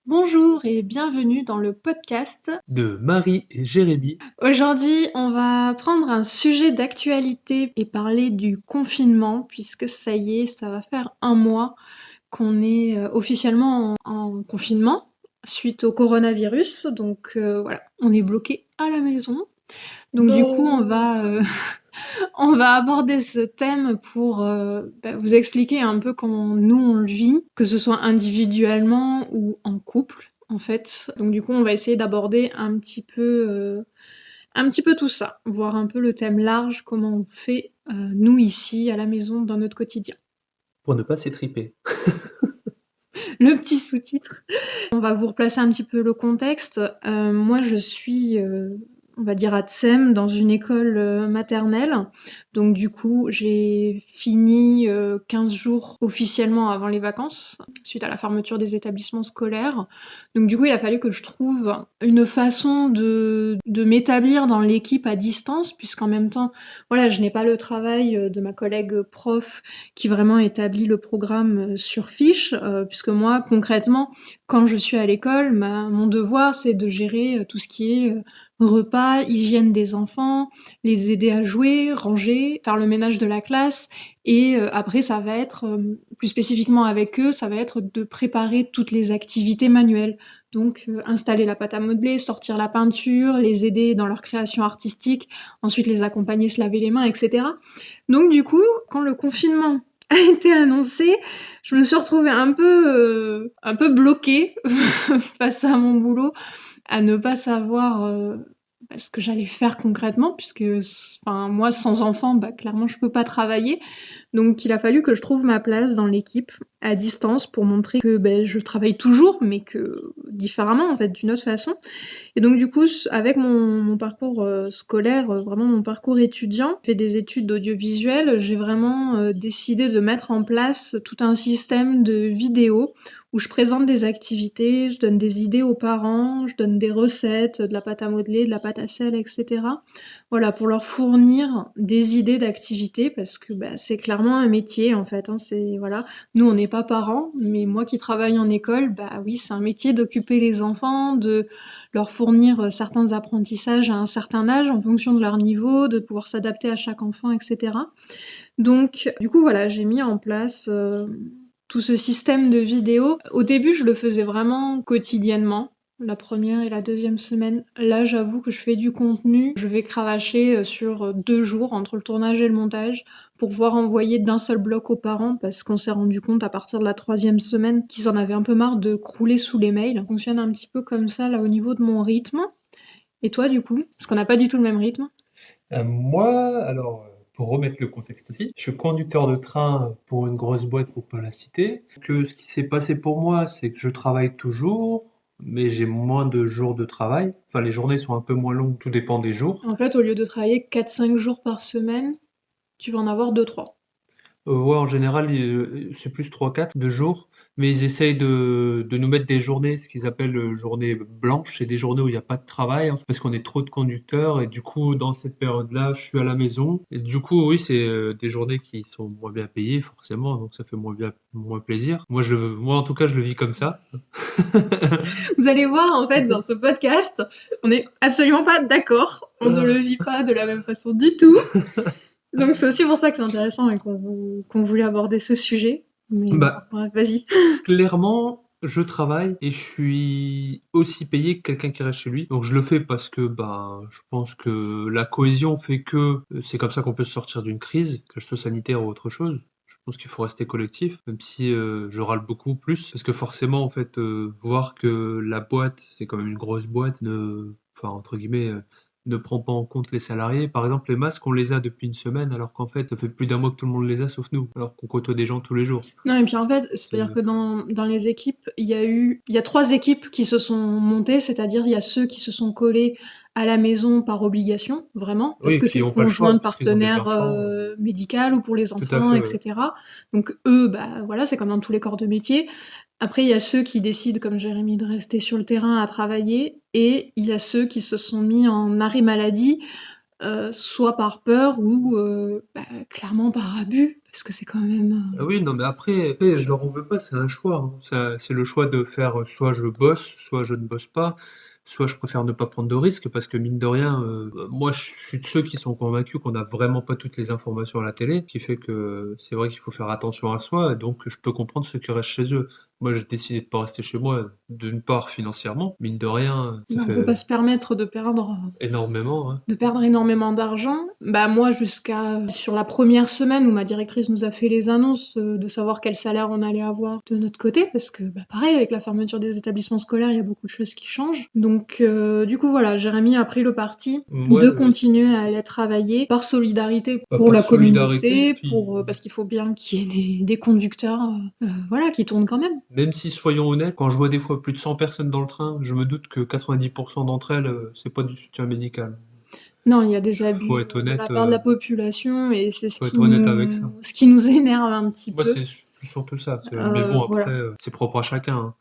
Bonjour et bienvenue dans le podcast. De Marie et Jérémy. Aujourd'hui, on va prendre un sujet d'actualité et parler du confinement, puisque ça y est, ça va faire un mois qu'on est officiellement en confinement suite au coronavirus. Donc voilà, on est bloqué à la maison. Donc du coup, Non. on va aborder ce thème pour vous expliquer un peu comment nous on le vit, que ce soit individuellement ou en couple, en fait. Donc du coup, on va essayer d'aborder un petit peu tout ça, voir un peu le thème large, comment on fait nous ici à la maison dans notre quotidien. Pour ne pas s'étriper. Le petit sous-titre. On va vous replacer un petit peu le contexte. Moi, je suis, on va dire à Tsem, dans une école maternelle. Donc du coup, j'ai fini 15 jours officiellement avant les vacances, suite à la fermeture des établissements scolaires. Donc du coup, il a fallu que je trouve une façon de m'établir dans l'équipe à distance, puisqu'en même temps, voilà, je n'ai pas le travail de ma collègue prof qui vraiment établit le programme sur fiche, puisque moi, concrètement, quand je suis à l'école, mon devoir, c'est de gérer tout ce qui est repas, hygiène des enfants, les aider à jouer, ranger, faire le ménage de la classe. Et après, ça va être, plus spécifiquement avec eux, ça va être de préparer toutes les activités manuelles. Donc, installer la pâte à modeler, sortir la peinture, les aider dans leur création artistique, ensuite les accompagner, se laver les mains, etc. Donc du coup, quand le confinement a été annoncé, je me suis retrouvée un peu bloquée face à mon boulot, à ne pas savoir, ce que j'allais faire concrètement puisque enfin moi sans enfant, clairement je peux pas travailler. Donc il a fallu que je trouve ma place dans l'équipe à distance pour montrer que, je travaille toujours mais que différemment en fait, d'une autre façon. Et donc du coup, avec mon parcours scolaire, vraiment mon parcours étudiant, j'ai fait des études d'audiovisuel, j'ai vraiment décidé de mettre en place tout un système de vidéos où je présente des activités, je donne des idées aux parents, je donne des recettes, de la pâte à modeler, de la pâte à sel, etc. Voilà, pour leur fournir des idées d'activités parce que c'est clairement un métier en fait, hein, c'est voilà. Nous, on n'est pas parents, mais moi qui travaille en école, oui, c'est un métier d'occuper les enfants, de leur fournir certains apprentissages à un certain âge en fonction de leur niveau, de pouvoir s'adapter à chaque enfant, etc. Donc, du coup, voilà, j'ai mis en place tout ce système de vidéos. Au début, je le faisais vraiment quotidiennement. La première et la deuxième semaine. Là, j'avoue que je fais du contenu. Je vais cravacher sur 2 jours entre le tournage et le montage pour pouvoir envoyer d'un seul bloc aux parents parce qu'on s'est rendu compte à partir de la troisième semaine qu'ils en avaient un peu marre de crouler sous les mails. Ça fonctionne un petit peu comme ça là au niveau de mon rythme. Et toi, du coup? Parce qu'on n'a pas du tout le même rythme. Moi, alors, pour remettre le contexte aussi, je suis conducteur de train pour une grosse boîte pour pas la citer. Ce qui s'est passé pour moi, c'est que je travaille toujours, mais j'ai moins de jours de travail. Enfin, les journées sont un peu moins longues, tout dépend des jours. En fait, au lieu de travailler 4-5 jours par semaine, tu vas en avoir 2-3. Ouais, en général, c'est plus 3-4 de jours, mais ils essayent de nous mettre des journées, ce qu'ils appellent, journées blanches. C'est des journées où il y a pas de travail, hein, parce qu'on est trop de conducteurs et du coup, dans cette période-là, je suis à la maison et du coup, oui, c'est, des journées qui sont moins bien payées forcément, donc ça fait moins plaisir. Moi, en tout cas, je le vis comme ça. Vous allez voir, en fait, dans ce podcast, on n'est absolument pas d'accord. On ne le Heu, vit pas de la même façon du tout. Donc c'est aussi pour ça que c'est intéressant et qu'on voulait aborder ce sujet. Mais bah, voilà, ouais, vas-y. clairement, je travaille et je suis aussi payé que quelqu'un qui reste chez lui. Donc je le fais parce que, ben, je pense que la cohésion fait que, c'est comme ça qu'on peut se sortir d'une crise, que ce soit sanitaire ou autre chose. Je pense qu'il faut rester collectif, même si, je râle beaucoup plus parce que forcément, en fait, voir que la boîte, c'est quand même une grosse boîte, enfin, entre guillemets, ne prend pas en compte les salariés. Par exemple, les masques, on les a depuis une semaine alors qu'en fait, ça fait plus d'un mois que tout le monde les a sauf nous, alors qu'on côtoie des gens tous les jours. Non, et puis en fait, c'est-à-dire que dans les équipes, il y a 3 équipes qui se sont montées, c'est-à-dire il y a ceux qui se sont collés à la maison par obligation, vraiment, parce Oui, que qui c'est le ont pas le choix conjoint de parce qu'ils ont des partenaire, enfants, médical ou pour les tout à enfants fait, et ouais. cetera. Donc eux, voilà, c'est comme dans tous les corps de métier. Après, il y a ceux qui décident, comme Jérémy, de rester sur le terrain à travailler et il y a ceux qui se sont mis en arrêt maladie. soit par peur ou clairement par abus, parce que c'est quand même, Ah oui, non, mais après je leur en veux pas, c'est un choix, hein. Ça c'est le choix de faire, soit je bosse, soit je ne bosse pas, soit je préfère ne pas prendre de risques parce que mine de rien, moi je suis de ceux qui sont convaincus qu'on n'a vraiment pas toutes les informations à la télé, qui fait que c'est vrai qu'il faut faire attention à soi et donc je peux comprendre ceux qui restent chez eux. Moi, j'ai décidé de pas rester chez moi, d'une part financièrement, mine de rien, ça on peut pas fait se permettre énormément, hein. de perdre énormément d'argent. Bah, moi jusqu'à, sur la première semaine où ma directrice nous a fait les annonces, de savoir quel salaire on allait avoir de notre côté parce que, bah, pareil avec la fermeture des établissements scolaires, il y a beaucoup de choses qui changent. Donc du coup voilà, Jérémy a pris le parti Mouais, de ouais, continuer à aller travailler par solidarité bah, pour par la solidarité, communauté, puis parce qu'il faut bien qu'il y ait des conducteurs, voilà, qui tournent quand même. même si, soyons honnêtes, quand je vois des fois plus de 100 personnes dans le train, je me doute que 90 d'entre elles, c'est pas du soutien médical. Non, il y a des Faut abus, être de honnête, la part de la population et c'est faut être honnête avec ça. ce qui nous énerve un petit Moi, peu. c'est surtout ça, mais bon après, Voilà. c'est propre à chacun, hein.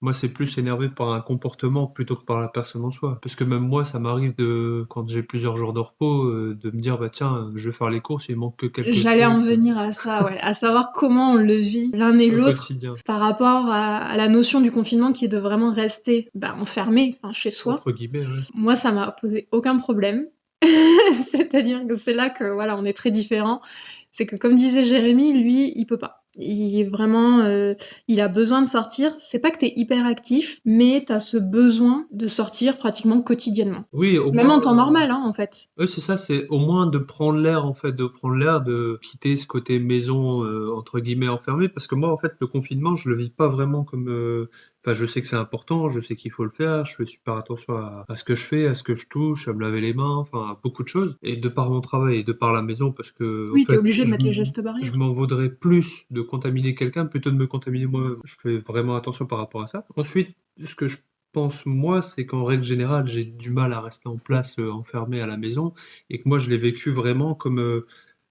Moi, c'est plus énervé par un comportement plutôt que par la personne en soi. Parce que même moi, ça m'arrive de quand j'ai plusieurs jours de repos, de me dire: «Bah tiens, je vais faire les courses, il manque que quelques J'allais en trucs», venir à ça, ouais, à savoir comment on le vit l'un et au l'autre quotidien, par rapport à la notion du confinement qui est de vraiment rester, bah, enfermé, enfin chez soi. entre guillemets, ouais. Moi, ça m'a posé aucun problème. C'est-à-dire que c'est là que, voilà, on est très différents. C'est que comme disait Jérémy, lui, il peut pas. Il est vraiment, il a besoin de sortir. C'est pas que tu es hyperactif, mais tu as ce besoin de sortir pratiquement quotidiennement. Oui, au Même en moins, temps normal, hein, en fait. oui, c'est ça, c'est au moins de prendre l'air, en fait, de prendre l'air, de quitter ce côté maison, entre guillemets «enfermé» parce que moi, en fait, le confinement, je le vis pas vraiment comme, enfin, je sais que c'est important, je sais qu'il faut le faire, je fais super attention à ce que je fais, à ce que je touche, à me laver les mains, enfin, à beaucoup de choses et de par mon travail et de par la maison parce qu'en Oui, tu es fait, obligé de mettre les gestes je barrières. m'en vaudrais plus de contaminer quelqu'un plutôt de me contaminer moi-même. Je fais vraiment attention par rapport à ça. Ensuite, ce que je pense moi, c'est qu'en règle générale, j'ai du mal à rester en place, enfermé à la maison et que moi je l'ai vécu vraiment comme,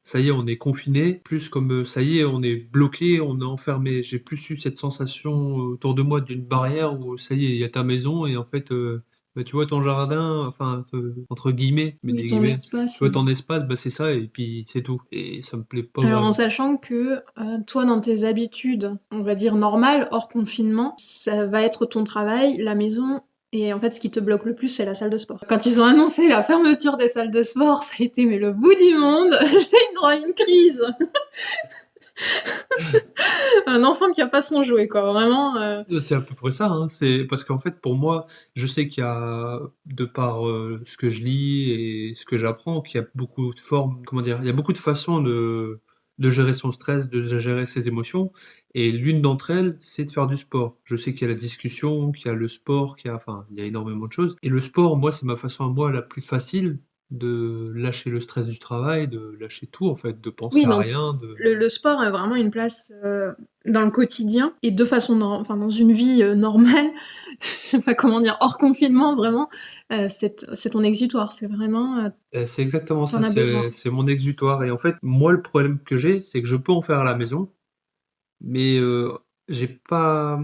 ça y est, on est confiné, plus comme, ça y est, on est bloqué, on est enfermé. J'ai plus eu cette sensation autour de moi d'une barrière où ça y est, il y a ta maison et en fait, bah, tu vois ton jardin, enfin, entre guillemets, mais Oui, des ton guillemets, tu espace. vois ton espace, bah, c'est ça et puis c'est tout et ça me plaît pas Alors en vraiment. sachant que, toi dans tes habitudes, on va dire normales, hors confinement, ça va être ton travail, la maison et en fait ce qui te bloque le plus, c'est la salle de sport. Quand ils ont annoncé la fermeture des salles de sport, ça a été mais le bout du monde, j'ai eu droit à une crise. Un enfant qui a pas son jouet quoi, vraiment, C'est à peu près ça, hein. C'est parce qu'en fait, pour moi, je sais qu'il y a, de par, ce que je lis et ce que j'apprends, qu'il y a beaucoup de formes, comment dire? Il y a beaucoup de façons de gérer son stress, de gérer ses émotions et l'une d'entre elles, c'est de faire du sport. Je sais qu'il y a la discussion, qu'il y a le sport, qu'il y a enfin, il y a énormément de choses et le sport, moi, c'est ma façon à moi la plus facile de lâcher le stress du travail, de lâcher tout en fait, de penser oui à donc rien, de le sport a vraiment une place, dans le quotidien et de façon enfin dans une vie, normale, je sais pas comment dire, hors confinement vraiment, c'est ton exutoire, c'est vraiment, C'est exactement tu ça, as besoin. c'est mon exutoire et en fait, moi, le problème que j'ai, c'est que je peux en faire à la maison, mais j'ai pas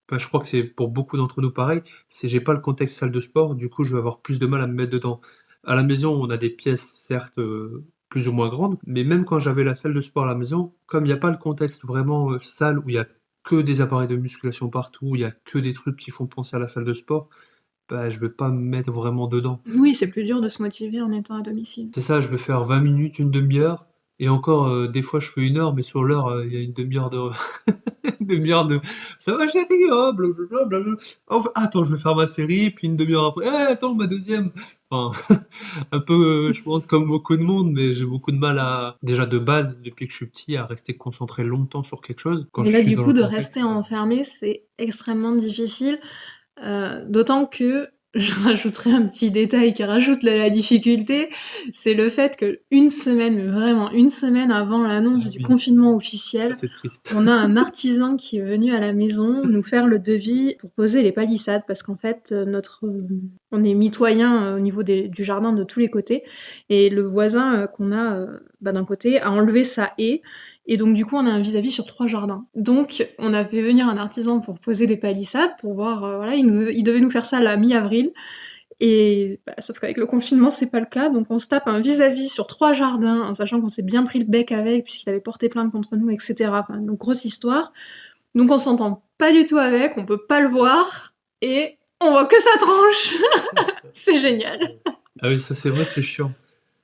enfin, je crois que c'est pour beaucoup d'entre nous pareil, c'est j'ai pas le contexte salle de sport, du coup, je vais avoir plus de mal à me mettre dedans. À la maison, on a des pièces certes, plus ou moins grandes, mais même quand j'avais la salle de sport à la maison, comme il y a pas le contexte vraiment, salle où il y a que des appareils de musculation partout, où il y a que des trucs qui font penser à la salle de sport, bah, je vais pas me mettre vraiment dedans. Oui, c'est plus dur de se motiver en étant à domicile. C'est ça, je vais faire 20 minutes, une demi-heure et encore, des fois je fais 1 heure, mais sur l'heure, il y a une demi-heure de une demi-heure de: «Ça va chérie? Oh blablabla, blabla. Oh attends, je vais faire ma série», puis une demi-heure après: «Eh attends ma deuxième». Enfin, un peu, je pense comme beaucoup de monde, mais j'ai beaucoup de mal à déjà de base, depuis que je suis petit, à rester concentré longtemps sur quelque chose. Quand Mais je là, suis du dans coup, le de rester contexte, enfermé, c'est extrêmement difficile. D'autant que je rajouterai un petit détail qui rajoute la difficulté, c'est le fait qu'1 semaine, mais vraiment 1 semaine avant l'annonce ah du oui, confinement ça officiel, c'est triste. on a un artisan qui est venu à la maison nous faire le devis pour poser les palissades parce qu'en fait, on est mitoyens, au niveau du jardin de tous les côtés et le voisin, qu'on a, bah, d'un côté a enlevé sa haie et donc du coup, on a un vis-à-vis sur 3 jardins. Donc on a fait venir un artisan pour poser des palissades, pour voir, voilà, il devait nous faire ça la mi-avril Et bah, sauf qu'avec le confinement, c'est pas le cas, donc on se tape un vis-à-vis sur 3 jardins, en sachant qu'on s'est bien pris le bec avec, puisqu'il avait porté plainte contre nous et cetera. Enfin, donc grosse histoire. Donc on s'entend pas du tout avec, on peut pas le voir et on voit que sa tranche. C'est génial. Ah oui, ça c'est vrai que c'est chiant.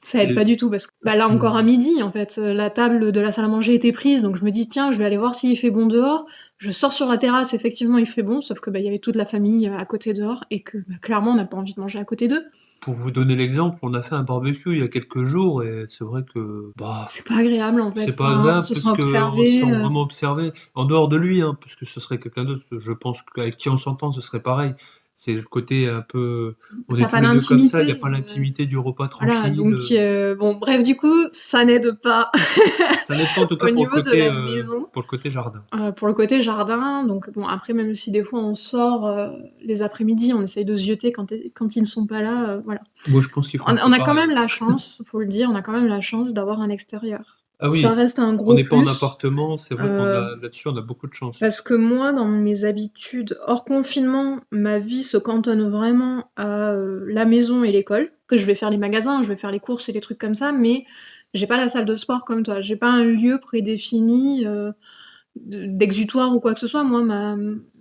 Ça aide Et pas du tout parce que, bah, là encore à midi, en fait, la table de la salle à manger était prise, donc je me dis: «Tiens, je vais aller voir s'il fait bon dehors». Je sors sur la terrasse, effectivement, il fait bon, sauf que, bah, il y avait toute la famille, à côté dehors et que, bah, clairement, on n'a pas envie de manger à côté d'eux. pour vous donner l'exemple, on a fait un barbecue il y a quelques jours et c'est vrai que, bah, C'est pas agréable, en fait, c'est pas enfin, on agréable se sent parce qu'on se observé, sent vraiment observé. En dehors de lui, hein, parce que ce serait quelqu'un d'autre, je pense qu'avec qui on s'entend, ce serait pareil. C'est le côté un peu on tu est tous pas les 2 comme ça, il y a d'intimité, pas l'intimité du repas voilà, tranquille, donc bon, bref, du coup, ça n'aide pas ça n'aide pas en tout cas au niveau de la maison. pour le côté jardin. Pour le côté jardin, donc bon, après, même si des fois on sort, les après-midi, on essaye de zioter quand ils ne sont pas là, voilà. Moi, je pense qu'il faut un peu On a quand pareil, même hein. la chance, faut le dire, on a quand même la chance d'avoir un extérieur. Ah Ça oui, reste un on gros n'est pas en plus, appartement, c'est vrai qu'on heu, a là-dessus, on a beaucoup de chance. parce que moi, dans mes habitudes hors confinement, ma vie se cantonne vraiment à, la maison et l'école. Que je vais faire les magasins, je vais faire les courses et les trucs comme ça, mais j'ai pas la salle de sport comme toi. J'ai pas un lieu prédéfini, d'exutoire ou quoi que ce soit. Moi,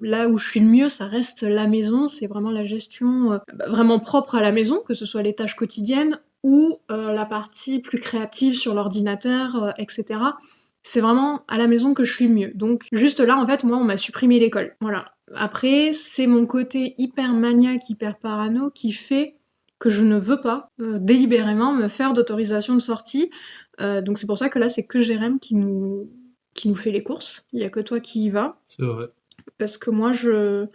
là où je suis le mieux, ça reste la maison. C'est vraiment la gestion, bah, vraiment propre à la maison, que ce soit les tâches quotidiennes ou, la partie plus créative sur l'ordinateur, et cetera. C'est vraiment à la maison que je suis le mieux. Donc juste là, en fait, moi, on m'a supprimé l'école. Voilà. Après, c'est mon côté hyper maniaque, hyper parano qui fait que je ne veux pas, délibérément me faire d'autorisation de sortie. Donc c'est pour ça que là, c'est que Jérém qui nous fait les courses. Il y a que toi qui y vas. C'est vrai. Parce que moi, je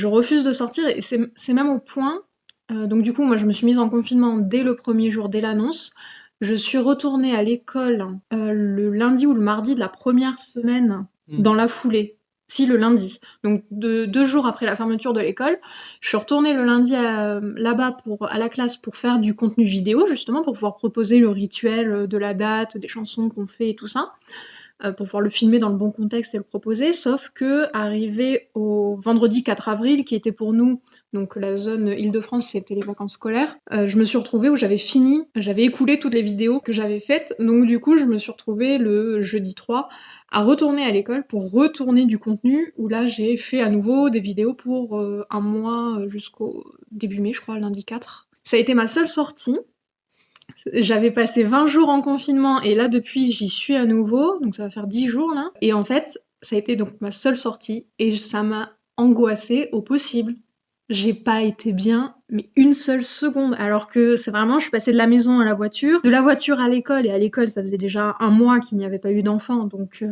refuse de sortir et c'est même au point. Donc, du coup, moi, je me suis mise en confinement dès le premier jour, dès l'annonce. Je suis retournée à l'école le lundi ou le mardi de la première semaine Mmh. dans la foulée. Si, le lundi. Donc, 2 jours après la fermeture de l'école, je suis retournée le lundi là-bas à la classe pour faire du contenu vidéo, justement, pour pouvoir proposer le rituel de la date, des chansons qu'on fait et tout ça. Pour pouvoir le filmer dans le bon contexte et le proposer. Sauf qu'arrivé au vendredi 4 avril, qui était pour nous, donc la zone Île-de-France, c'était les vacances scolaires, je me suis retrouvée où j'avais écoulé toutes les vidéos que j'avais faites. Donc du coup, je me suis retrouvée le jeudi 3 à retourner à l'école pour retourner du contenu, où là, j'ai fait à nouveau des vidéos pour, 1 mois, jusqu'au début mai, je crois, lundi 4. Ça a été ma seule sortie. J'avais passé 20 jours en confinement et là depuis j'y suis à nouveau, donc ça va faire 10 jours là. Et en fait, ça a été donc ma seule sortie et ça m'a angoissée au possible. J'ai pas été bien, mais une seule seconde. Alors que c'est vraiment, je suis passée de la maison à la voiture, de la voiture à l'école, et à l'école ça faisait déjà 1 mois qu'il n'y avait pas eu d'enfant, donc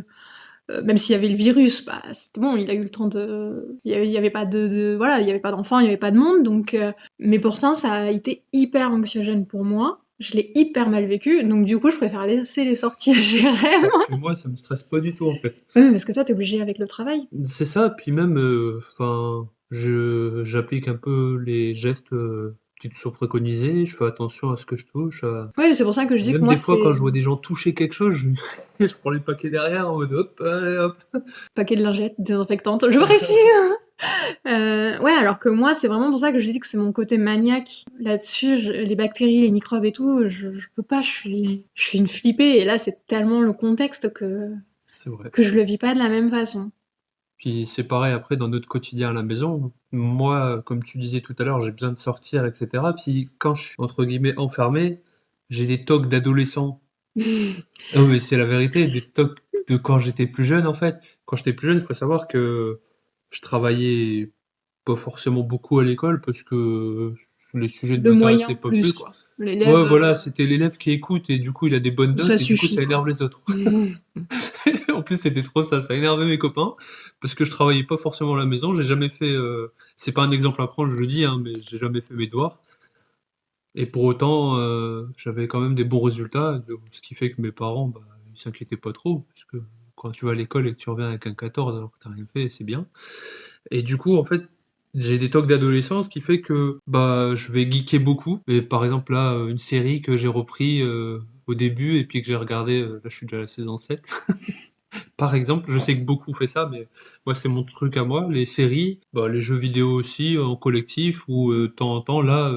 même s'il y avait le virus, bah c'était bon, il a eu le temps de. Il y avait pas voilà, il y avait pas d'enfants, il y avait pas de monde, donc. Mais pourtant, ça a été hyper anxiogène pour moi. Je l'ai hyper mal vécu, donc du coup, je préfère laisser les sorties à Jérém. Alors que moi, ça me stresse pas du tout, en fait. Oui, mais parce que toi, t'es obligé avec le travail. C'est ça, puis même, enfin, je j'applique un peu les gestes, qui te sont préconisés, je fais attention à ce que je touche, à Ouais, c'est pour ça que je dis que même moi, des fois, quand c'est je vois des gens toucher quelque chose, je je prends les paquets derrière en mode: «Hop, allez hop». paquet de lingettes désinfectantes. Je précise. Ouais, alors que moi, c'est vraiment pour ça que je dis que c'est mon côté maniaque. Là-dessus, les bactéries, les microbes et tout, je peux pas, je suis une flippée. Et là, c'est tellement le contexte C'est vrai. que je le vis pas de la même façon. Puis c'est pareil après dans notre quotidien à la maison. Moi, comme tu disais tout à l'heure, j'ai besoin de sortir et cetera. Puis quand je suis entre guillemets «enfermé», j'ai des tocs d'adolescent. Ah oui, mais c'est la vérité, des tocs de quand j'étais plus jeune, en fait. Quand j'étais plus jeune, il faut savoir que je travaillais pas forcément beaucoup à l'école parce que les sujets ne De m'intéressaient moyens pas plus, plus. quoi. Ouais, L'élève, voilà, c'était l'élève qui écoute et du coup, il a des bonnes ça notes et du coup, suffit, ça quoi. énerve les autres. En plus, c'était trop ça, ça énervait mes copains parce que je travaillais pas forcément à la maison. J'ai jamais fait, c'est pas un exemple à prendre, je le dis, hein, mais j'ai jamais fait mes devoirs et pour autant, j'avais quand même des bons résultats, donc ce qui fait que mes parents, bah, ils s'inquiétaient pas trop puisque quand tu vas à l'école et que tu reviens avec un 14 alors que tu as rien fait, c'est bien et du coup, en fait, j'ai des tocs d'adolescence qui fait que, bah, je vais geeker beaucoup et par exemple là, une série que j'ai repris, au début et puis que j'ai regardé, là je suis déjà à la saison 7. Par exemple, je sais que beaucoup fait ça, mais moi, c'est mon truc à moi. Les séries, bah, les jeux vidéo aussi, en collectif ou, de temps en temps, là,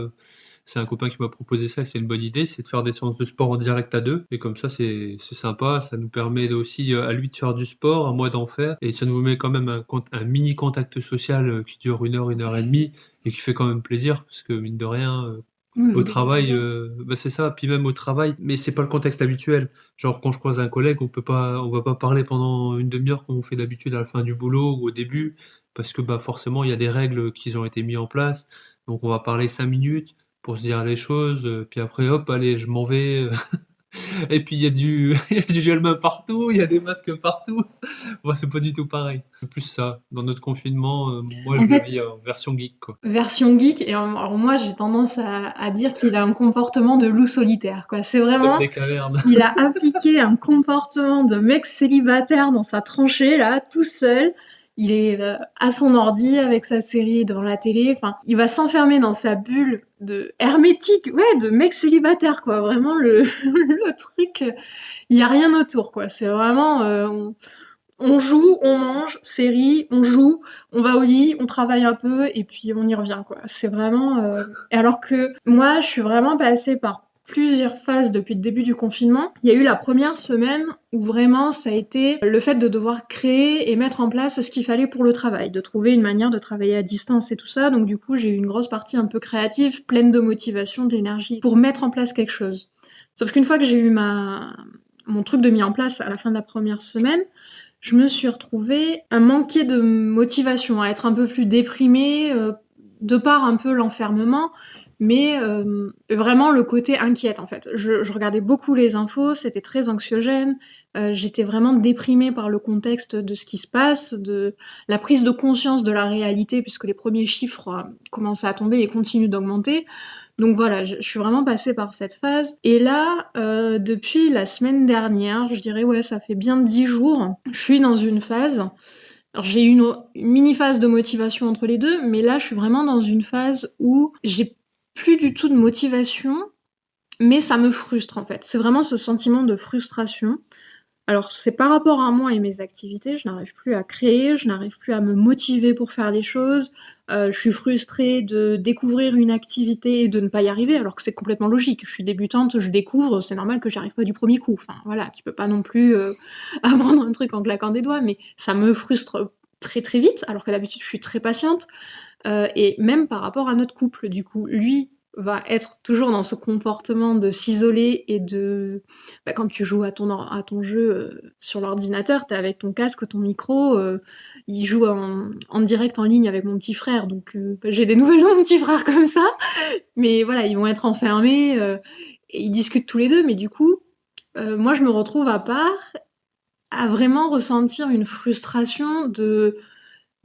c'est un copain qui m'a proposé ça et c'est une bonne idée, c'est de faire des séances de sport en direct à 2 et comme ça, c'est sympa. Ça nous permet aussi, à lui de faire du sport, à moi d'en faire et ça nous met quand même un mini contact social, qui dure 1 heure et demie et qui fait quand même plaisir parce que mine de rien, Oui, au vous dégoûtez travail, bien. bah, c'est ça, puis même au travail, mais c'est pas le contexte habituel. Genre quand je croise un collègue, on va pas parler pendant une demi heure comme on fait d'habitude à la fin du boulot ou au début, parce que, bah, forcément il y a des règles qui ont été mis en place. Donc on va parler 5 minutes pour se dire les choses, puis après hop, allez je m'en vais, et puis il y a du il y a du gel main partout, il y a des masques partout. Moi c'est pas du tout pareil. C'est plus ça. Dans notre confinement, moi En je le fait, vis en version geek, quoi. version geek et alors moi j'ai tendance à dire qu'il a un comportement de loup solitaire, quoi. C'est L'homme vraiment des cavernes. il a appliqué un comportement de mec célibataire dans sa tranchée là, tout seul. Il est, à son ordi avec sa série devant la télé, enfin, il va s'enfermer dans sa bulle de hermétique, ouais, de mec célibataire quoi, vraiment le le truc, il y a rien autour quoi. C'est vraiment, on joue, on mange, série, on joue, on va au lit, on travaille un peu et puis on y revient, quoi. C'est vraiment, et alors que moi, je suis vraiment passée par plusieurs phases depuis le début du confinement. Il y a eu la première semaine où vraiment ça a été le fait de devoir créer et mettre en place ce qu'il fallait pour le travail, de trouver une manière de travailler à distance et tout ça. Donc du coup, j'ai eu une grosse partie un peu créative, pleine de motivation, d'énergie pour mettre en place quelque chose. Sauf qu'une fois que j'ai eu mon truc de mis en place à la fin de la première semaine, je me suis retrouvée à manquer de motivation, à être un peu plus déprimée, de par un peu l'enfermement, mais vraiment le côté inquiète en fait. Je regardais beaucoup les infos, c'était très anxiogène, j'étais vraiment déprimée par le contexte de ce qui se passe, de la prise de conscience de la réalité puisque les premiers chiffres, commençaient à tomber et continuent d'augmenter. Donc voilà, je suis vraiment passée par cette phase et là, depuis la semaine dernière, je dirais, ouais, ça fait bien 10 jours, je suis dans une phase alors j'ai eu une mini phase de motivation entre les 2, mais là, je suis vraiment dans une phase où j'ai plus du tout de motivation, mais ça me frustre, en fait. C'est vraiment ce sentiment de frustration. Alors c'est par rapport à moi et mes activités, je n'arrive plus à créer, je n'arrive plus à me motiver pour faire les choses, je suis frustrée de découvrir une activité et de ne pas y arriver alors que c'est complètement logique. Je suis débutante, je découvre, c'est normal que j'y arrive pas du premier coup. Enfin voilà, tu peux pas non plus, apprendre un truc en claquant des doigts, mais ça me frustre très, très vite alors que d'habitude je suis très patiente. Et même par rapport à notre couple, du coup. Lui va être toujours dans ce comportement de s'isoler et de bah, quand tu joues à ton jeu, sur l'ordinateur, tu es avec ton casque, ton micro, il joue en direct en ligne avec mon petit frère, donc bah, j'ai des nouvelles de mon petit frère comme ça, mais voilà, ils vont être enfermés, et ils discutent tous les 2, mais du coup, moi je me retrouve à part, à vraiment ressentir une frustration de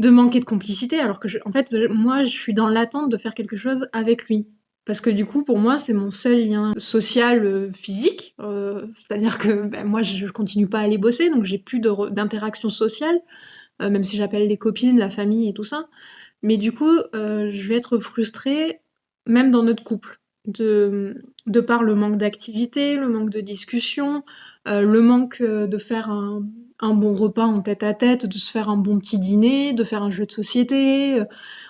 manquer de complicité alors que en fait, moi, je suis dans l'attente de faire quelque chose avec lui. Parce que du coup, pour moi, c'est mon seul lien social, physique, c'est-à-dire que, bah, moi, je continue pas à aller bosser, donc j'ai plus d'interaction sociale, même si j'appelle les copines, la famille et tout ça. Mais du coup, je vais être frustrée, même dans notre couple, de par le manque d'activité, le manque de discussion, le manque, de faire un bon repas en tête-à-tête, de se faire un bon petit dîner, de faire un jeu de société,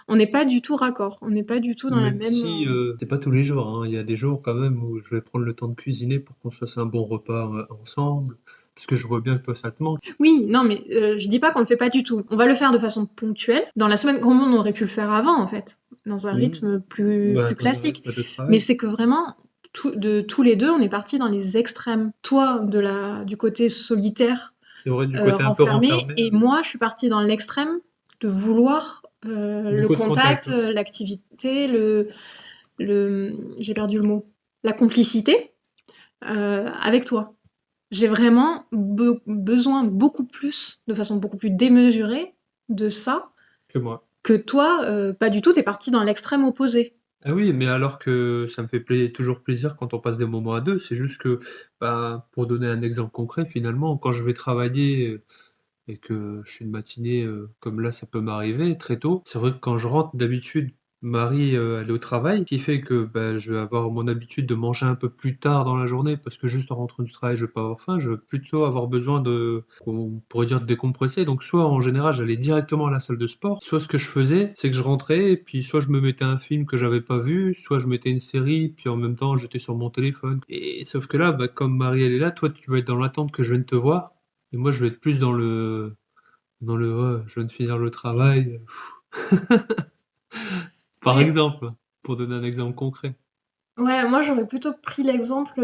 on n'est pas du tout raccord, on n'est pas du tout dans la Même même, si, c'est pas tous les jours, hein. Il y a des jours quand même où je vais prendre le temps de cuisiner pour qu'on se fasse un bon repas, ensemble, parce que je vois bien que toi ça te manque. Oui, non, mais je dis pas qu'on le fait pas du tout. On va le faire de façon ponctuelle, dans la semaine comme on aurait pu le faire avant, en fait, dans un Mmh. rythme plus Bah, dans un classique. rythme de Mais travail. c'est que vraiment, tous les 2, on est partis dans les extrêmes. Toi, du côté solitaire, C'est vrai, du côté un peu renfermé renfermé, et moi, je suis partie dans l'extrême de vouloir, le beaucoup de contact, contact, ouais. l'activité, j'ai perdu le mot, la complicité, avec toi. J'ai vraiment besoin beaucoup plus, de façon beaucoup plus démesurée, de ça, Que moi. que toi, pas du tout, tu es parti dans l'extrême opposé. Ah oui, mais alors que ça me fait toujours plaisir quand on passe des moments à 2. C'est juste que, bah, pour donner un exemple concret, finalement, quand je vais travailler, et que je suis une matinée, comme là, ça peut m'arriver très tôt. C'est vrai que quand je rentre d'habitude, Marie, elle est au travail, ce qui fait que, bah, je vais avoir mon habitude de manger un peu plus tard dans la journée parce que juste en rentrant du travail, je vais pas avoir faim. Je vais plutôt avoir besoin de on pourrait dire de décompresser. Donc soit en général, j'allais directement à la salle de sport, soit ce que je faisais, c'est que je rentrais et puis soit je me mettais un film que j'avais pas vu, soit je mettais une série, puis en même temps j'étais sur mon téléphone. Et sauf que là, bah, comme Marie elle est là, toi tu vas être dans l'attente que je vienne te voir et moi je vais être plus dans le: «Oh, je viens de finir le travail». Par Ouais. exemple, pour donner un exemple concret. Ouais, moi j'aurais plutôt pris l'exemple,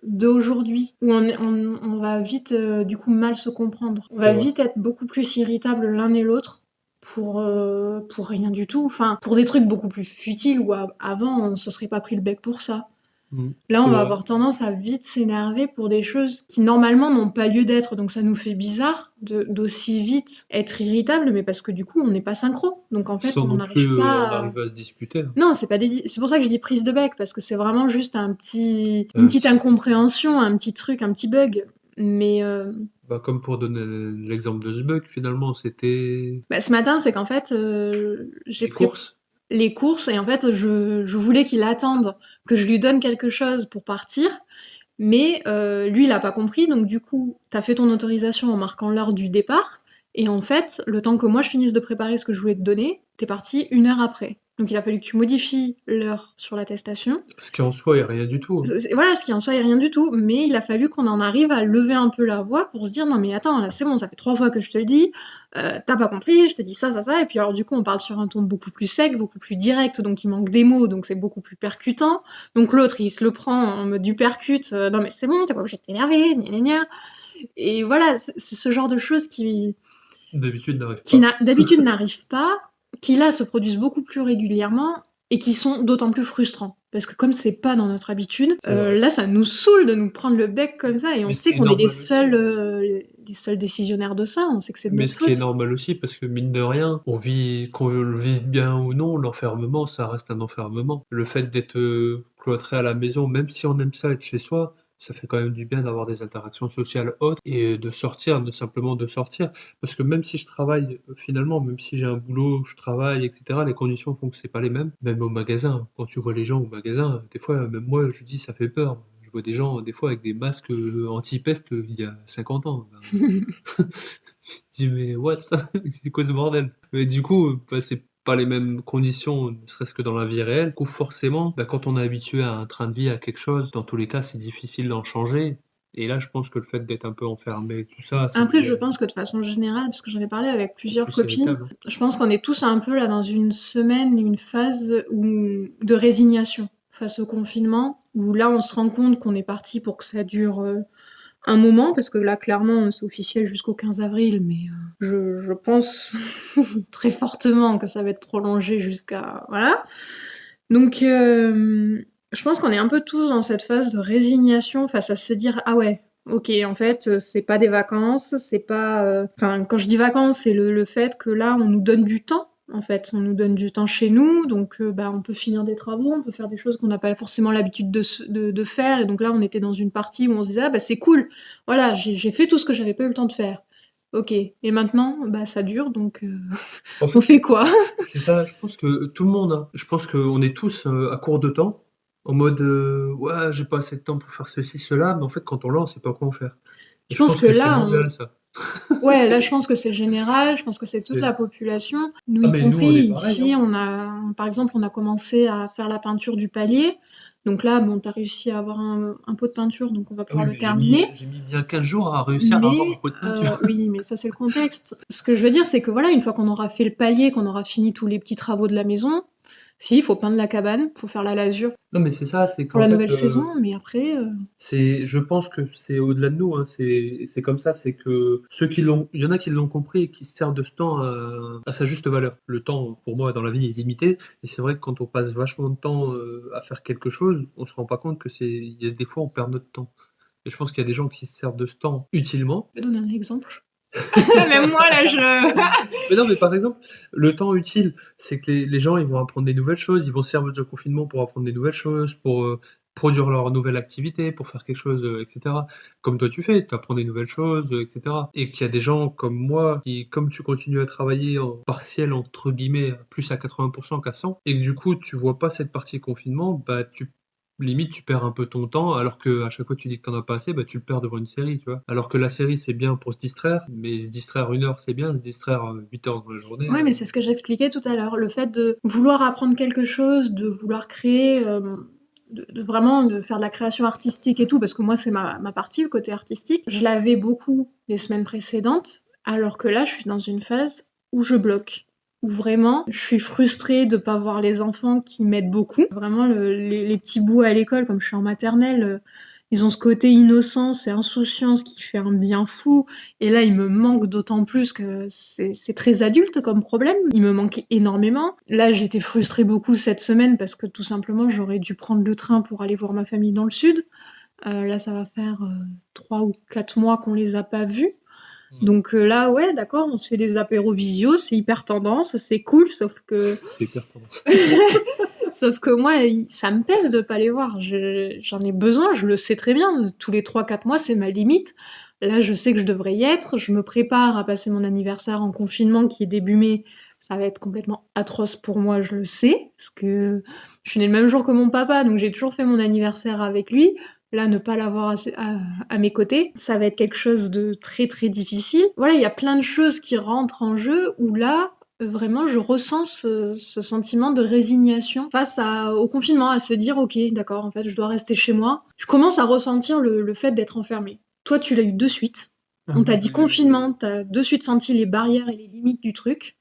d'aujourd'hui où on va vite, du coup mal se comprendre. On C'est va vrai. vite être beaucoup plus irritables l'un et l'autre pour rien du tout, enfin, pour des trucs beaucoup plus futiles où avant on se serait pas pris le bec pour ça. Là, C'est on va vrai. avoir tendance à vite s'énerver pour des choses qui normalement n'ont pas lieu d'être, donc ça nous fait bizarre d'aussi vite être irritable, mais parce que du coup on n'est pas synchro. Donc en fait Sans on non plus, n'arrive en pas à arriver à se disputer, hein. non, c'est pas des c'est pour ça que je dis prise de bec, parce que c'est vraiment juste une petite Si incompréhension, un petit truc, un petit bug. Mais, bah, comme pour donner l'exemple de ce bug finalement, c'était bah, ce matin, c'est qu'en fait, j'ai les pris courses? les courses et en fait, je voulais qu'il attende que je lui donne quelque chose pour partir, mais, lui, il a pas compris, donc du coup, tu as fait ton autorisation en marquant l'heure du départ et en fait, le temps que moi je finisse de préparer ce que je voulais te donner, tu es parti 1 heure après. Donc il a fallu que tu modifies l'heure sur l'attestation. Ce qui en soi est rien du tout, hein. C'est voilà, ce qui en soi est rien du tout, mais il a fallu qu'on en arrive à lever un peu la voix pour se dire: «Non mais attends, là c'est bon, ça fait 3 fois que je te le dis, tu pas compris, je te dis ça, ça, ça» et puis alors du coup on parle sur un ton beaucoup plus sec, beaucoup plus direct, donc il manque des mots, donc c'est beaucoup plus percutant. Donc l'autre il se le prend en mode du percute, «Non mais c'est bon, tu pas obligé de t'énerver, gna gna gna» et voilà, c'est ce genre de choses D'habitude n'arrive qui pas. d'habitude n'arrivent pas, qui là se produisent beaucoup plus régulièrement et qui sont d'autant plus frustrants. Parce que comme c'est pas dans notre habitude, C'est vrai. là ça nous saoule de nous prendre le bec comme ça et on Mais ce sait qui est qu'on est normal aussi, hein. les seuls décisionnaires de ça, on sait que c'est de Mais notre ce qui est faute. normal aussi parce que mine de rien, on vit qu'on le vive bien ou non, l'enfermement, ça reste un enfermement. Le fait d'être, cloîtré à la maison, même si on aime ça être chez soi, ça fait quand même du bien d'avoir des interactions sociales autres et de sortir, de simplement de sortir. Parce que même si je travaille, finalement, même si j'ai un boulot, je travaille et cetera, les conditions font que c'est pas les mêmes. Même au magasin, quand tu vois les gens au magasin, des fois, même moi, je dis: «Ça fait peur». Je vois des gens, des fois, avec des masques, anti-peste, il y a 50 ans. Je dis: «Mais what? C'est quoi ce bordel?» Mais du coup, bah, c'est pas les mêmes conditions, ne serait-ce que dans la vie réelle. Du coup, forcément, bah, quand on est habitué à un train de vie, à quelque chose, dans tous les cas, c'est difficile d'en changer et là, je pense que le fait d'être un peu enfermé, tout ça, ça Après nous je rend pense que de façon générale, parce que j'en ai parlé avec plusieurs plus copines, irritables, hein. je pense qu'on est tous un peu là dans une semaine, une phase de résignation face au confinement, où là on se rend compte qu'on est parti pour que ça dure, un moment, parce que là, clairement, c'est officiel jusqu'au 15 avril, mais je pense très fortement que ça va être prolongé jusqu'à voilà. Donc je pense qu'on est un peu tous dans cette phase de résignation face à se dire: «Ah ouais, OK, en fait, c'est pas des vacances, c'est pas, enfin, quand je dis vacances, c'est le fait que là, on nous donne du temps, en fait. On nous donne du temps chez nous, donc bah, on peut finir des travaux, on peut faire des choses qu'on n'a pas forcément l'habitude de faire et donc là, on était dans une partie où on se disait: «Ah bah, c'est cool, voilà, j'ai fait tout ce que j'avais pas eu le temps de faire. OK et maintenant, bah, ça dure donc En on fait, fait quoi?» c'est ça, je pense que tout le monde, hein, je pense qu'on est tous, à court de temps, en mode, «Ouais, j'ai pas assez de temps pour faire ceci, cela», mais en fait, quand on l'a, on sait pas quoi en faire et Je je pense pense que que c'est là, mondial ça. ouais, là, je pense que c'est général, je pense que c'est toute C'est la population, nous ah y mais nous, compris. on est pareil, hein. Ici, par exemple, on a commencé à faire la peinture du palier. Donc là, bon, tu as réussi à avoir un pot de peinture, donc on va Ah oui, pouvoir le mais j'ai mis terminer. j'ai mis bien 15 jours à réussir à avoir un Mais pot de peinture. oui, mais ça, c'est le contexte. Ce que je veux dire, c'est que voilà, une fois qu'on aura fait le palier, qu'on aura fini tous les petits travaux de la maison, si, il faut peindre la cabane, faut faire la lasure Non, mais c'est ça, c'est pour qu'en la fait, nouvelle saison, mais après, c'est je pense que c'est au-delà de nous, hein, c'est comme ça, c'est que ceux qui l'ont il y en a qui l'ont compris et qui se servent de ce temps à sa juste valeur. Le temps, pour moi, dans la vie, est limité et c'est vrai que quand on passe vachement de temps, à faire quelque chose, on se rend pas compte que c'est il y a des fois, on perd notre temps et je pense qu'il y a des gens qui se servent de ce temps utilement. je peux donner un exemple? Même moi, là, je Mais non, mais par exemple, le temps utile, c'est que les gens, ils vont apprendre des nouvelles choses, ils vont se servir du confinement pour apprendre des nouvelles choses, pour, produire leur nouvelle activité, pour faire quelque chose, et cetera. Comme toi tu fais, tu apprends des nouvelles choses, et cetera. Et qu'il y a des gens comme moi qui, comme tu continues à travailler en «partiel» entre guillemets, plus à 80 qu'à 100 et que du coup tu vois pas cette partie confinement, bah, limite, tu perds un peu ton temps, alors qu'à chaque fois que tu dis que tu en as pas assez, bah, tu le perds devant une série, tu vois? Alors que la série, c'est bien pour se distraire, mais se distraire 1 heure, c'est bien, se distraire, 8 heures dans la journée, Ouais, mais c'est ce que j'expliquais tout à l'heure. Le fait de vouloir apprendre quelque chose, de vouloir créer, de vraiment de faire de la création artistique et tout, parce que moi, c'est ma partie, le côté artistique. Je l'avais beaucoup les semaines précédentes, alors que là, je suis dans une phase où je bloque. Où vraiment, je suis frustrée de pas voir les enfants qui m'aident beaucoup. Vraiment, les petits bouts à l'école, comme je suis en maternelle, ils ont ce côté innocence et insouciance qui fait un bien fou. Et là, il me manque d'autant plus que c'est très adulte comme problème. Il me manque énormément. Là, j'étais frustrée beaucoup cette semaine parce que tout simplement, j'aurais dû prendre le train pour aller voir ma famille dans le sud. Là, ça va faire 3 ou 4 mois qu'on les a pas vus. Donc là, ouais, d'accord, on se fait des apéros visio, c'est hyper tendance, c'est cool, sauf que c'est hyper tendance. sauf que moi, ça me pèse de pas les voir. J'en ai besoin, je le sais très bien. Tous les 3-4 mois, c'est ma limite. Là, je sais que je devrais y être. Je me prépare à passer mon anniversaire en confinement qui est début mai. Ça va être complètement atroce pour moi, je le sais. Parce que je suis née le même jour que mon papa, donc j'ai toujours fait mon anniversaire avec lui. Là, ne pas l'avoir à mes côtés, ça va être quelque chose de très très difficile. Voilà, il y a plein de choses qui rentrent en jeu où là, vraiment, je ressens ce sentiment de résignation face au confinement, à se dire: «OK, d'accord, en fait, je dois rester chez moi». Je commence à ressentir le fait d'être enfermée. Toi, tu l'as eu de suite. Ah On moi, t'a je dit l'ai eu, confinement, t'as de suite senti les barrières et les limites du truc.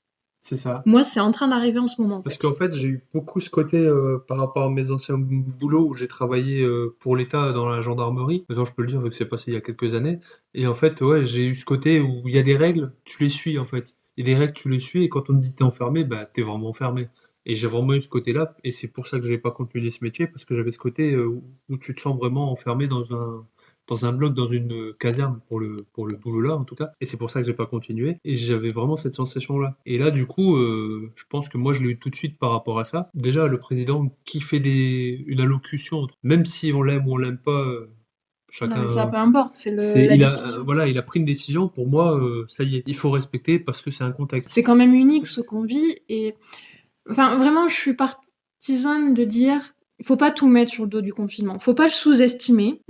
c'est ça. Moi, c'est en train d'arriver en ce moment, en Parce qu'en fait. fait, j'ai eu beaucoup ce côté, par rapport à mes anciens boulots où j'ai travaillé, pour l'État dans la gendarmerie. Maintenant, je peux le dire vu que c'est passé il y a quelques années et en fait, ouais, j'ai eu ce côté où il y a des règles, tu les suis, en fait. Il y a des règles, tu les suis et quand on te dit: «Tu es enfermé», bah, tu es vraiment enfermé et j'ai vraiment eu ce côté-là et c'est pour ça que j'ai pas continué ce métier parce que j'avais ce côté, où tu te sens vraiment enfermé dans un bloc, dans une, caserne pour le boulot-là, en tout cas et c'est pour ça que j'ai pas continué et j'avais vraiment cette sensation-là et là, du coup, je pense que moi, je l'ai eu tout de suite par rapport à ça. Déjà, le président qui fait une allocution, même si on l'aime ou on l'aime pas, Non, mais ça, chacun peu importe, c'est c'est la il a, décision. voilà, il a pris une décision pour moi, ça y est, il faut respecter parce que c'est un contexte. C'est quand même unique ce qu'on vit et enfin, vraiment, je suis partisane de dire: il faut pas tout mettre sur le dos du confinement. Faut pas le sous-estimer.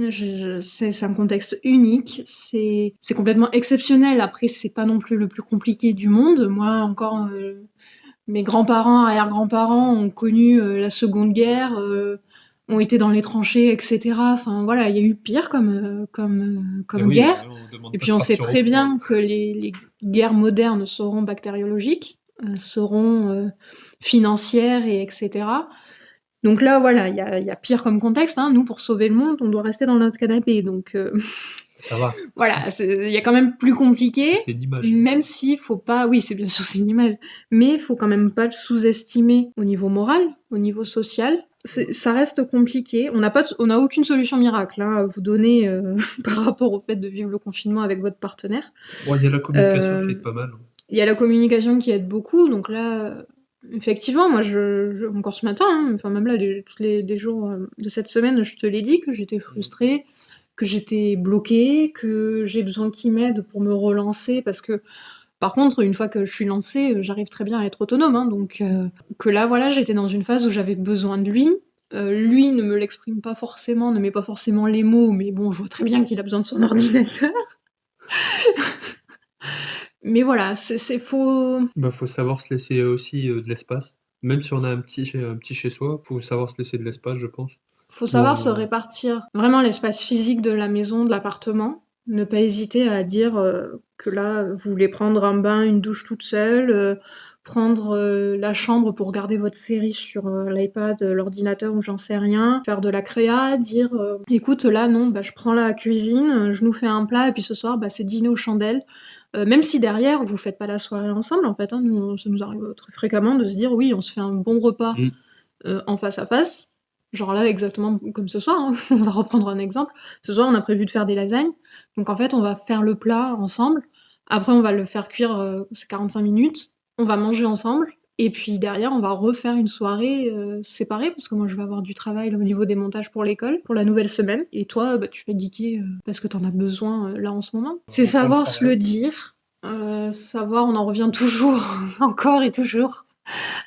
C'est un contexte unique, c'est complètement exceptionnel. Après, c'est pas non plus le plus compliqué du monde. Moi, encore, mes grands-parents, arrière-grands-parents ont connu, la Seconde Guerre, ont été dans les tranchées et cetera. Enfin, voilà, il y a eu pire Et comme oui, guerre on demande et pas puis de on sait partir au très front, hein. bien que les guerres modernes seront bactériologiques, seront, financières et etc. Donc là, voilà, il y a pire comme contexte, hein. Nous, pour sauver le monde, on doit rester dans notre canapé donc Ça va, voilà, il y a quand même plus compliqué, c'est l'image. même s'il faut pas oui, c'est bien sûr, c'est une image, mais il faut quand même pas le sous-estimer au niveau moral, au niveau social. Ça reste compliqué. On n'a aucune solution miracle, hein, à vous donner, par rapport au fait de vivre le confinement avec votre partenaire. Bon, il y a la communication qui aide Hem, pas mal, hein. il y a la communication qui aide beaucoup, donc là, effectivement, moi je encore ce matin, hein, enfin même là, tous les jours, de cette semaine, je te l'ai dit que j'étais Mmh. frustrée, que j'étais bloquée, que j'ai besoin qu'il m'aide pour me relancer parce que, par contre, une fois que je suis lancée, j'arrive très bien à être autonome, hein, donc que là, voilà, j'étais dans une phase où j'avais besoin de lui. Lui ne me l'exprime pas forcément, ne met pas forcément les mots, mais bon, je vois très bien qu'il a besoin de son ordinateur. Mais voilà, c'est faut Bah, faut savoir se laisser aussi, de l'espace. Même si on a un petit chez soi, faut savoir se laisser de l'espace, je pense, faut pour, savoir se répartir vraiment l'espace physique de la maison, de l'appartement. Ne pas hésiter à dire, que là, vous voulez prendre un bain, une douche toute seule, prendre, la chambre pour regarder votre série sur, l'iPad, l'ordinateur ou j'en sais rien, faire de la créa, dire, «Écoute, là, non, bah, je prends la cuisine, je nous fais un plat et puis ce soir, bah, c'est dîner aux chandelles». Même si derrière, vous faites pas la soirée ensemble, en fait, hein, nous, ça nous arrive, très fréquemment de se dire: «Oui, on se fait un bon repas, mmh, en face à face». Genre là, exactement comme ce soir, hein, on va reprendre un exemple. Ce soir, on a prévu de faire des lasagnes, donc en fait, on va faire le plat ensemble. Après, on va le faire cuire, c'est 45 minutes. On va manger ensemble et puis derrière, on va refaire une soirée, séparée parce que moi, je vais avoir du travail, là, au niveau des montages pour l'école, pour la nouvelle semaine et toi, bah, tu vas geeker, parce que tu en as besoin, là, en ce moment. C'est Reprendre le savoir se le travail. dire, savoir on en revient toujours, encore et toujours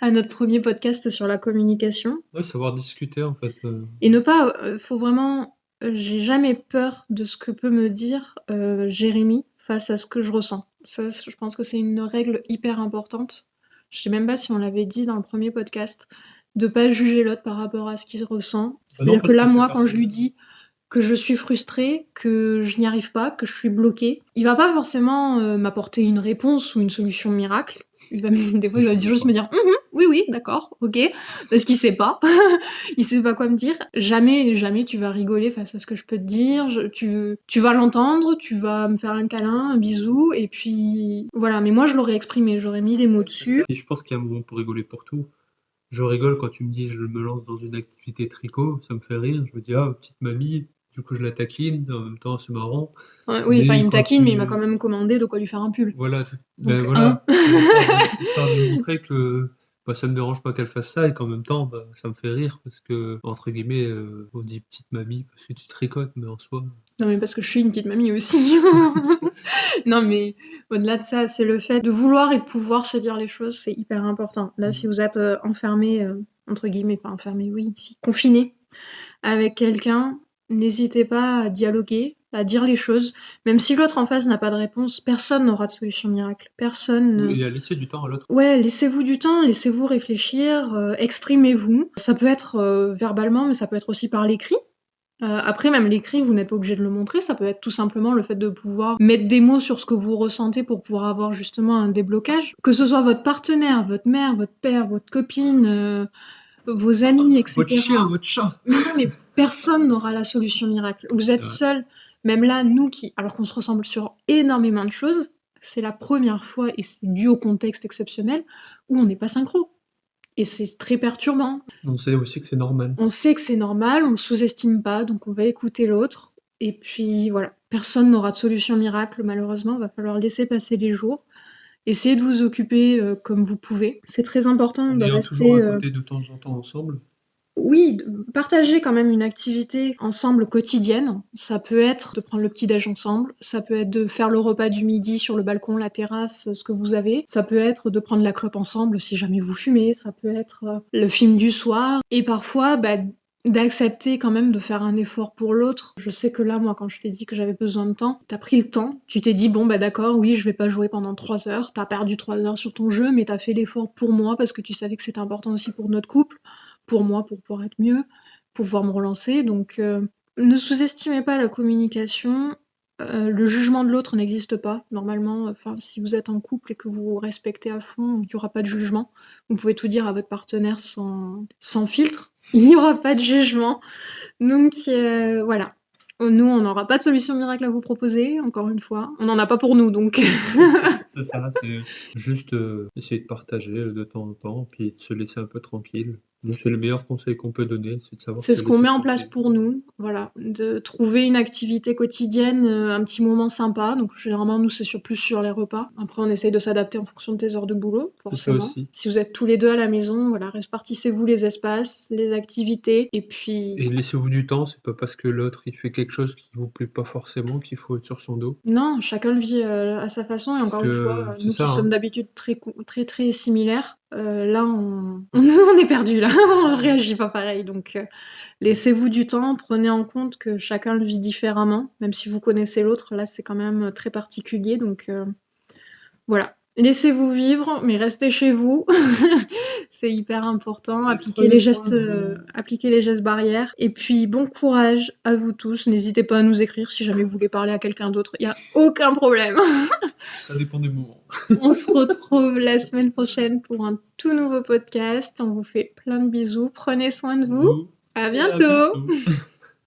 à notre premier podcast sur la communication Ouais, savoir discuter en fait, et ne pas, faut vraiment j'ai jamais peur de ce que peut me dire, Jérémy face à ce que je ressens. Ça, je pense que c'est une règle hyper importante. Je sais même pas si on l'avait dit dans le premier podcast, de pas juger l'autre par rapport à ce qu'il ressent. bah, non C'est-à-dire que parce là, que c'est moi, quand je lui personnel. dis que je suis frustrée, que je n'y arrive pas, que je suis bloquée. Il va pas forcément, m'apporter une réponse ou une solution miracle. Il va me des fois, Ça il va change juste pas. me dire: «Mmh mh, oui, oui, d'accord, OK», parce qu'il sait pas. Il sait pas quoi me dire. Jamais, jamais tu vas rigoler face à ce que je peux te dire. Tu vas l'entendre, tu vas me faire un câlin, un bisou et puis voilà, mais moi je l'aurais exprimé, j'aurais mis des mots Ouais, c'est ça dessus. et je pense qu'il y a un moment pour rigoler pour tout. Je rigole quand tu me dis: «Je me lance dans une activité tricot», ça me fait rire. Je me dis: «Ah, petite mamie», du coup je la taquine, en même temps c'est marrant. Oui, enfin Mais il me quand taquine, mais il m'a quand tu même commandé de quoi lui faire un pull. voilà, ben Donc hein? voilà, histoire de lui montrer que, bah, ça me dérange pas qu'elle fasse ça et qu'en même temps, bah, ça me fait rire parce que entre guillemets, on dit «petite mamie» parce que tu tricotes, mais en soi Non, mais parce que je suis une petite mamie aussi. Non, mais au-delà de ça, c'est le fait de vouloir et de pouvoir se dire les choses, c'est hyper important. Là, si mmh, vous êtes, enfermés, entre guillemets, enfin enfermés, oui, si, confinés avec quelqu'un, n'hésitez pas à dialoguer, à dire les choses. Même si l'autre en face n'a pas de réponse, personne n'aura de solution miracle. Personne ne oui et à laisser du temps à l'autre. ouais, laissez-vous du temps, laissez-vous réfléchir, exprimez-vous. Ça peut être, verbalement, mais ça peut être aussi par l'écrit. Après même l'écrit, vous n'êtes pas obligé de le montrer, ça peut être tout simplement le fait de pouvoir mettre des mots sur ce que vous ressentez pour pouvoir avoir justement un déblocage. Que ce soit votre partenaire, votre mère, votre père, votre copine, vos amis et Votre cetera. chien, votre chat! Mais non, mais personne n'aura la solution miracle. Vous êtes C'est vrai. seuls, même là, nous qui alors qu'on se ressemble sur énormément de choses, c'est la première fois et c'est dû au contexte exceptionnel où on n'est pas synchro et c'est très perturbant. On sait aussi que c'est normal. On sait que c'est normal, on sous-estime pas, donc on va écouter l'autre et puis voilà. Personne n'aura de solution miracle malheureusement, va falloir laisser passer les jours. Essayez de vous occuper, comme vous pouvez. C'est très important En de ayant toujours rester, un côté de temps en temps ensemble. oui, de partager quand même une activité ensemble quotidienne. Ça peut être de prendre le petit déj ensemble, ça peut être de faire le repas du midi sur le balcon, la terrasse, ce que vous avez. Ça peut être de prendre la clope ensemble si jamais vous fumez, ça peut être, le film du soir et parfois, bah, d'accepter quand même de faire un effort pour l'autre. Je sais que là, moi, quand je t'ai dit que j'avais besoin de temps, tu as pris le temps. Tu t'es dit: «Bon, bah, d'accord, oui, je vais pas jouer pendant 3 heures». Tu as perdu 3 heures sur ton jeu, mais tu as fait l'effort pour moi parce que tu savais que c'était important aussi pour notre couple, pour moi, pour pouvoir être mieux, pour pouvoir me relancer donc ne sous-estimez pas la communication, le jugement de l'autre n'existe pas. Normalement, enfin, si vous êtes en couple et que vous vous respectez à fond, il y aura pas de jugement. Vous pouvez tout dire à votre partenaire sans filtre. Il y aura pas de jugement donc voilà. Nous, on n'aura pas de solution miracle à vous proposer, encore une fois. On n'en a pas pour nous donc C'est ça, c'est juste, essayer de partager, de temps en temps, puis de se laisser un peu tranquille. Nous, c'est le meilleur conseil qu'on peut donner, c'est de savoir c'est se ce qu'on laisser met en place tranquille. pour nous, voilà, de trouver une activité quotidienne, un petit moment sympa. Donc généralement, nous, c'est plus sur les repas. Après, on essaye de s'adapter en fonction de tes heures de boulot, C'est ça forcément. aussi Si vous êtes tous les 2 à la maison, voilà, répartissez-vous les espaces, les activités et puis et laissez-vous du temps, c'est pas parce que l'autre, il fait quelque chose qui vous plaît pas forcément qu'il faut être sur son dos. non, chacun le vit, à sa façon et Parce encore une fois, que c'est nous qui ça, sommes hein. d'habitude très, très similaires, là, on est perdus là, on réagit pas pareil donc laissez-vous du temps, prenez en compte que chacun le vit différemment, même si vous connaissez l'autre, là, c'est quand même, très particulier donc voilà. Laissez-vous vivre, mais restez chez vous. C'est hyper important. Et prenez soin de vous. Appliquez les gestes barrières et puis bon courage à vous tous. N'hésitez pas à nous écrire si jamais vous voulez parler à quelqu'un d'autre, il y a aucun problème. Ça dépend des moments. On se retrouve la semaine prochaine pour un tout nouveau podcast. On vous fait plein de bisous. Prenez soin de vous. Bisous À et à bientôt! bientôt.